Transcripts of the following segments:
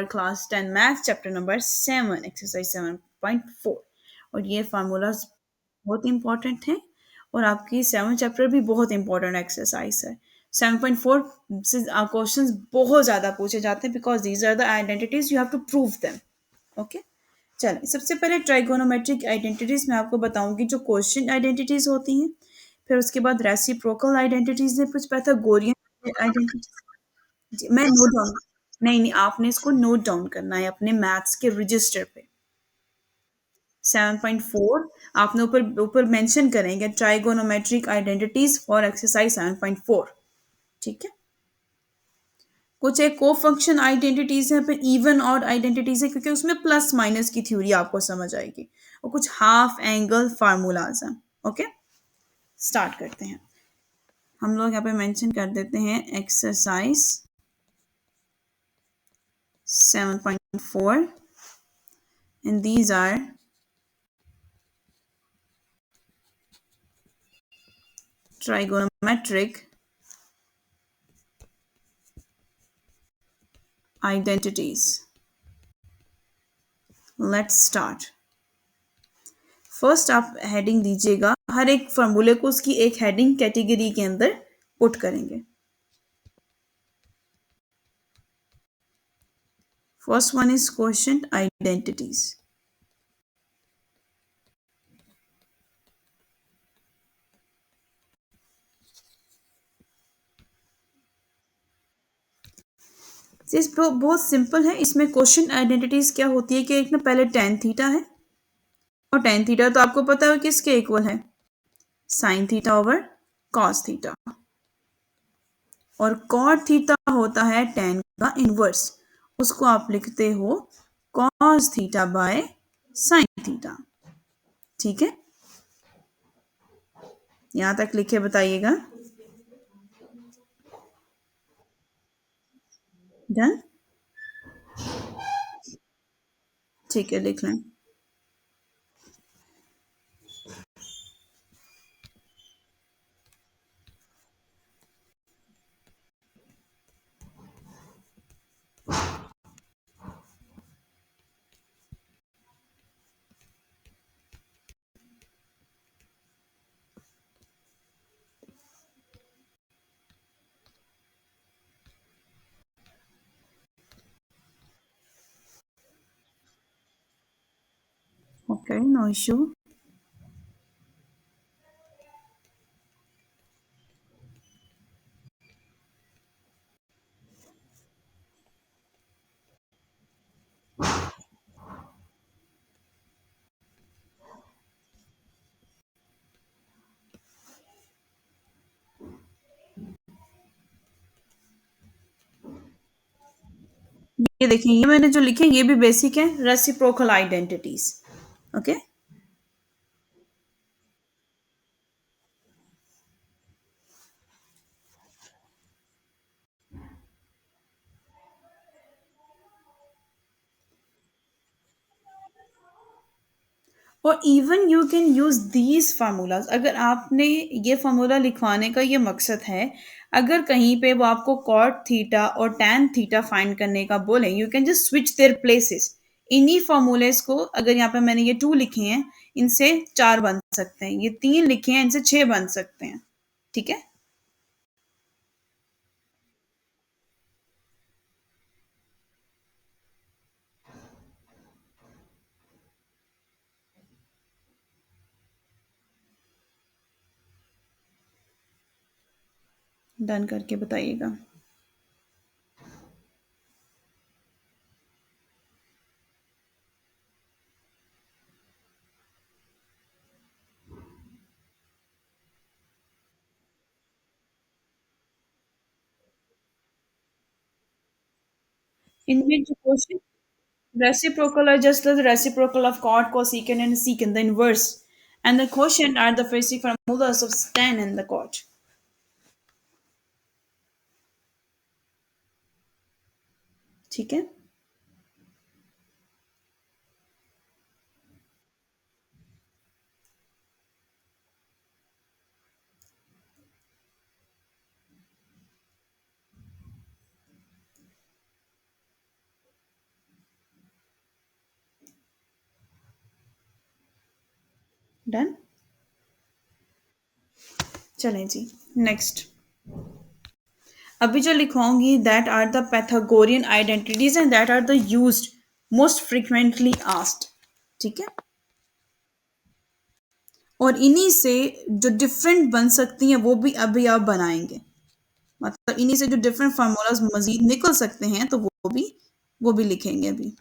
Class 10 math chapter number 7 exercise 7.4। और ये formulas बहुत इंपॉर्टेंट हैं और आपकी 7 चैप्टर भी बहुत इंपॉर्टेंट एक्सरसाइज है। 7.4 से क्वेश्चंस बहुत ज़्यादा पूछे जाते हैं because these are the identities you have to prove them. Okay, चलिए सबसे पहले ट्राइगोनोमेट्रिक आइडेंटिटीज मैं आपको बताऊंगी जो क्वेश्चन आइडेंटिटीज होती हैं। फिर उसके बाद रेसिप्रोकल आइडेंटिटीज है, कुछ पैथागोरियन आइडेंटिटीज। जी, मैं नोट डाउन, नहीं नहीं, आपने इसको नोट डाउन करना है अपने मैथ्स के रजिस्टर पे। 7.4 आपने ऊपर ऊपर मेंशन करेंगे ट्राइगोनोमेट्रिक आइडेंटिटीज फॉर एक्सरसाइज 7.4। ठीक है, कुछ एक को फंक्शन आइडेंटिटीज है, फिर इवन ऑड आइडेंटिटीज है क्योंकि उसमें प्लस माइनस की थ्योरी आपको समझ आएगी, और कुछ हाफ एंगल फार्मूलाज हैं। ओके, स्टार्ट करते हैं। हम लोग यहाँ पे मेंशन कर देते हैं exercise 7.4 and these are trigonometric identities. Let's start. First आप हेडिंग दीजिएगा, हर एक फॉर्मूले को उसकी एक हेडिंग कैटेगरी के अंदर पुट करेंगे। First one is question identities. इस बहुत सिंपल है। इसमें क्वेश्चन आइडेंटिटीज क्या होती है कि एक ना पहले टेन थीटा है, और टेन थीटा तो आपको पता है किसके इक्वल है, sine theta over cos theta, और कॉट थीटा होता है टेन का इनवर्स, उसको आप लिखते हो cos theta by sine theta. ठीक है, यहां तक लिखे बताइएगा। डन, ठीक है, लिख लें। Okay, no issue. ये देखिए, ये मैंने जो लिखे ये भी बेसिक है, रेसिप्रोकल आइडेंटिटीज। ओके, और even you can use these formulas. अगर आपने ये फार्मूला लिखवाने का ये मकसद है, अगर कहीं पे वो आपको कॉट थीटा और टैन थीटा फाइंड करने का बोले, you can just switch there places. इन्हीं फार्मूलेस को, अगर यहाँ पे मैंने ये टू लिखे हैं, इनसे चार बन सकते हैं, ये तीन लिखे हैं, इनसे छह बन सकते हैं। ठीक है, डन करके बताइएगा। इनमें जो question reciprocal are just the reciprocal of cot, cosecant, and secant, the inverse. And the quotient are the basic formulas of tan and the cot. ठीक है, डन। चलें जी, नेक्स्ट। अभी जो लिखवाऊंगी, that are the Pythagorean identities and that are the used most frequently asked. ठीक है। और इन्हीं से जो डिफरेंट बन सकती हैं वो भी अभी आप बनाएंगे। मतलब इन्हीं से जो डिफरेंट फार्मूलाज मजीद निकल सकते हैं तो वो भी लिखेंगे अभी।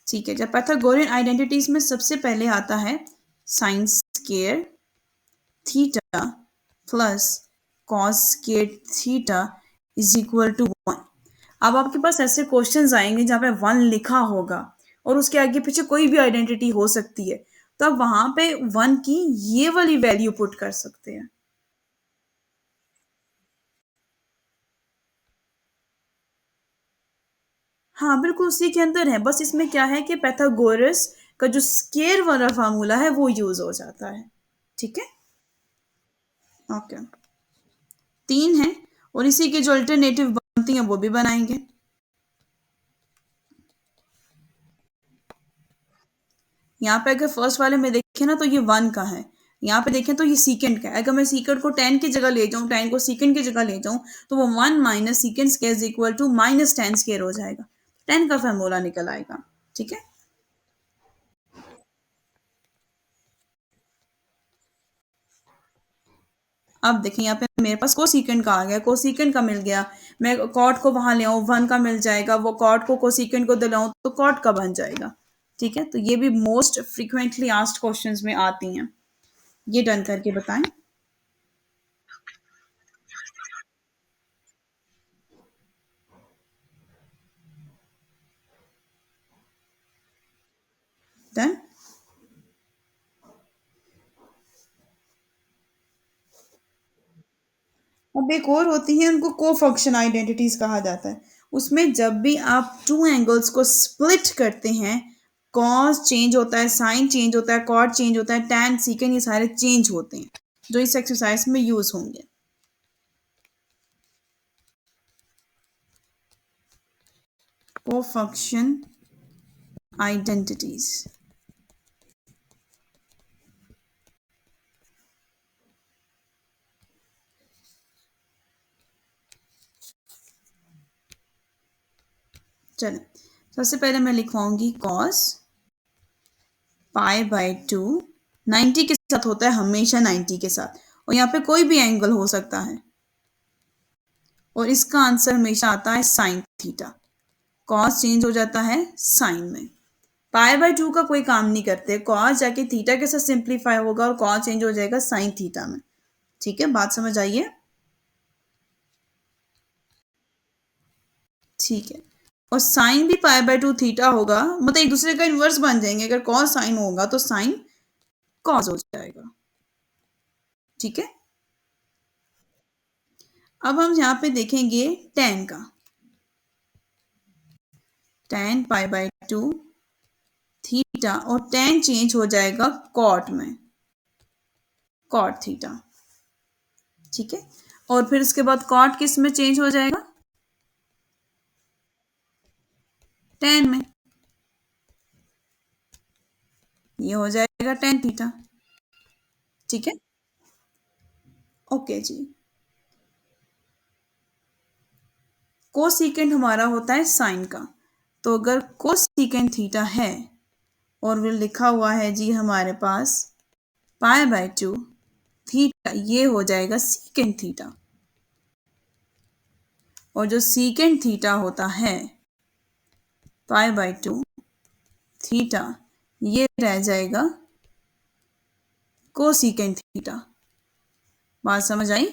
ठीक है। जब पैथागोरियन आइडेंटिटीज में सबसे पहले आता है sine square theta plus cos square theta is equal to 1। अब आपके पास ऐसे क्वेश्चंस आएंगे जहां पे 1 लिखा होगा और उसके आगे पीछे कोई भी आइडेंटिटी हो सकती है, तो आप वहां पे 1 की ये वाली वैल्यू पुट कर सकते हैं। हाँ, बिल्कुल उसी के अंदर है, बस इसमें क्या है कि पैथागोरस का जो स्केयर वाला फार्मूला है वो यूज हो जाता है। ठीक है। ओके। 3 है और इसी की जो अल्टरनेटिव बनती है वो भी बनाएंगे। यहाँ पे अगर फर्स्ट वाले में देखें ना तो ये 1 का है, यहाँ पे देखें तो ये सीकेंड का है। अगर मैं सीकेंड को 10 की जगह ले जाऊं, 10 को सीकेंड की जगह ले जाऊं, तो वो 1 minus secant square is equal to minus 10 square हो जाएगा। 10 का फार्मूला निकल आएगा। ठीक है। अब देखिए यहाँ पे मेरे पास कोसीकेंड का आ गया, कोसीकेंड का मिल गया। मैं कॉट को वहां ले आऊं, 1 का मिल जाएगा, वो कॉट को कोसीकेंड को दिलाऊं तो कॉट का बन जाएगा। ठीक है। तो ये भी मोस्ट फ्रिक्वेंटली आस्क्ड क्वेश्चंस में आती हैं। ये डन करके बताएं। डन। अब एक और होती है, उनको को फंक्शन आइडेंटिटीज कहा जाता है। उसमें जब भी आप टू एंगल्स को स्प्लिट करते हैं, कॉस चेंज होता है, साइन चेंज होता है, कॉट चेंज होता है, टैन सीकेंड, ये सारे चेंज होते हैं जो इस एक्सरसाइज में यूज होंगे। को फंक्शन आइडेंटिटीज। चलें, सबसे पहले मैं लिखवाऊंगी कॉस पाई बाय 2 90 के साथ होता है, हमेशा 90 के साथ, और यहाँ पे कोई भी एंगल हो सकता है, और इसका आंसर हमेशा आता है साइन थीटा। कॉस चेंज हो जाता है साइन में। पाई बाय 2 का कोई काम नहीं करते, कॉस जाके थीटा के साथ सिंप्लीफाई होगा और कॉस चेंज हो जाएगा साइन थीटा में। ठीक है, बात समझ आइए। ठीक है। और साइन भी पाई बाय 2 थीटा होगा, मतलब एक दूसरे का इन्वर्स बन जाएंगे। अगर कॉस साइन होगा तो साइन कॉस हो जाएगा। ठीक है। अब हम यहाँ पे देखेंगे टेन का। टेन पाई बाय 2 थीटा, और टेन चेंज हो जाएगा कॉट में, कॉट थीटा। ठीक है। और फिर उसके बाद कॉट किस में चेंज हो जाएगा? टेन में। ये हो जाएगा टेन थीटा। ठीक है। ओके जी। कोसीकेंट हमारा होता है साइन का, तो अगर कोसीकेंट थीटा है और वो लिखा हुआ है जी हमारे पास पाई बाय 2 थीटा, ये हो जाएगा सीकेंट थीटा। और जो सीकेंट थीटा होता है पाई बाय 2 थीटा, ये रह जाएगा कोसीकेंट थीटा। बात समझ आई?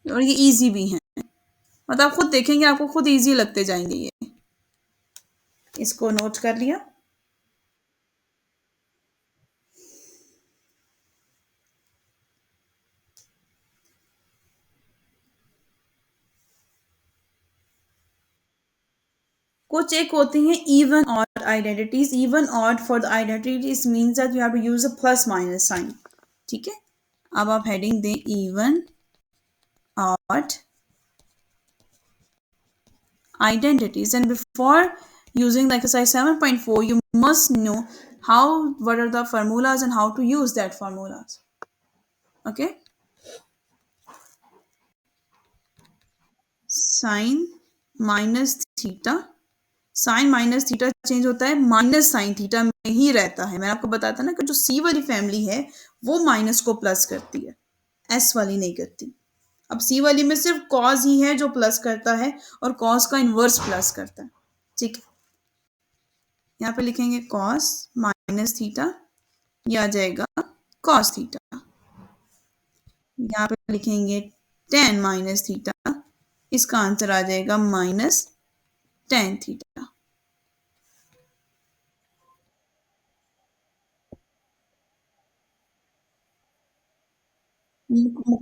और ये इजी भी है, मतलब आप खुद देखेंगे आपको खुद इजी लगते जाएंगे ये। इसको नोट कर लिया। कुछ एक होती हैं even odd identities. Even odd for the identities means that you have to use a plus minus sign. ठीक है। अब आप हेडिंग दें even identities. And before using the exercise 7.4, you must know what are the formulas and how to use that formulas. Okay. Sine minus theta, sine minus theta change होता है minus sine theta में ही रहता है। मैंने आपको बताया था ना कि जो सी वाली फैमिली है वो माइनस को प्लस करती है, एस वाली नहीं करती। अब सी वाली में सिर्फ कॉज ही है जो प्लस करता है और कॉज का इन्वर्स प्लस करता है। ठीक है, यहाँ पे लिखेंगे कॉस माइनस थीटा, ये आ जाएगा कॉस थीटा। यहाँ पे लिखेंगे टेन माइनस थीटा, इसका आंसर आ जाएगा minus tan theta.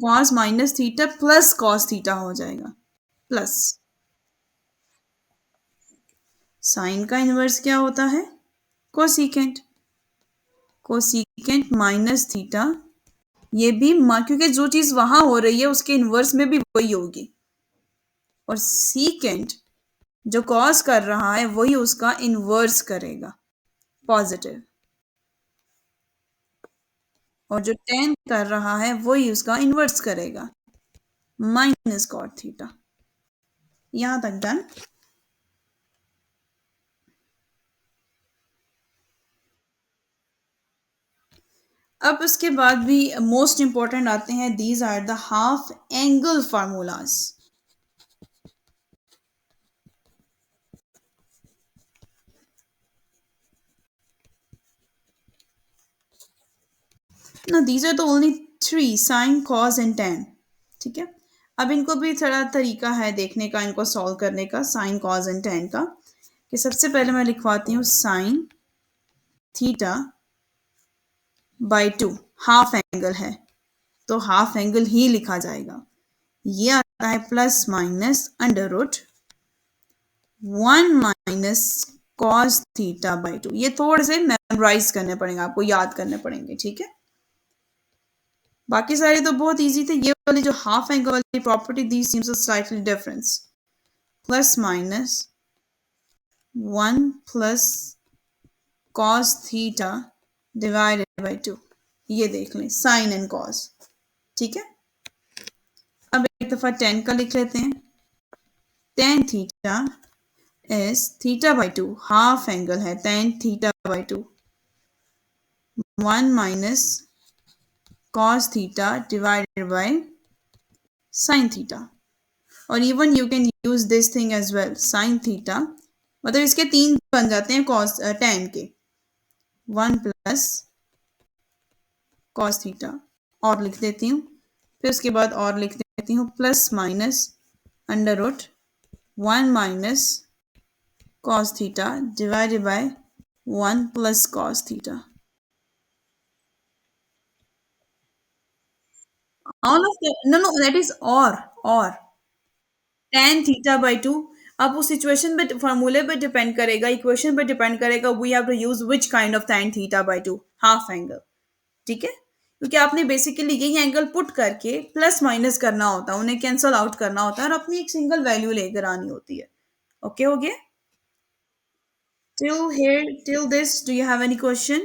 Cos minus theta plus cos theta हो जाएगा, प्लस। साइन का इनवर्स क्या होता है? कोसिकेंट। कोसिकेंट माइनस थीटा, ये भी क्योंकि जो चीज वहां हो रही है उसके इनवर्स में भी वही होगी, और सीकेंट जो कॉस कर रहा है वही उसका इनवर्स करेगा, पॉजिटिव। और जो टेन कर रहा है वही उसका इनवर्स करेगा, माइनस कॉट थीटा। यहां तक डन। अब उसके बाद भी मोस्ट इंपॉर्टेंट आते हैं, these are the half angle formulas. ना these are the only three, sine cos and tan. ठीक है, अब इनको भी थोड़ा तरीका है देखने का, इनको सॉल्व करने का, साइन कॉस एंड टेन का। कि सबसे पहले मैं लिखवाती हूँ sine theta by two, half angle है तो हाफ एंगल ही लिखा जाएगा। ये आता है plus minus under root one minus cos theta by two. ये थोड़े से मेमोराइज करने पड़ेंगे आपको, याद करने पड़ेंगे। ठीक है, बाकी सारे तो बहुत इजी थे, ये वाली जो हाफ एंगल वाली property the seems slightly difference. Plus minus one plus cos theta divided by two, ये देख लें साइन एंड कॉस। ठीक है, अब एक दफा टेन का लिख लेते हैं। Tan theta is theta by two, half angle है tan theta by two, one minus cos theta divided by sine theta. और even you can use this thing as well, sine theta मतलब इसके तीन बन जाते हैं कॉस टेन के, one plus cos theta और लिख देती हूँ, फिर उसके बाद और लिख देती हूँ plus minus under root one minus cos theta divided by 1 plus cos theta. All of the, no, that is or tan theta by 2। अब उस सिचुएशन पे फॉर्मूले पे डिपेंड करेगा, इक्वेशन पे डिपेंड करेगा, we have to use which kind of tan theta by 2, half angle. ठीक है, क्योंकि आपने बेसिकली यही एंगल पुट करके प्लस माइनस करना होता है, उन्हें कैंसल आउट करना होता है और अपनी एक सिंगल वैल्यू लेकर आनी होती है। ओके, हो गया? Till here, till this, do you have any question?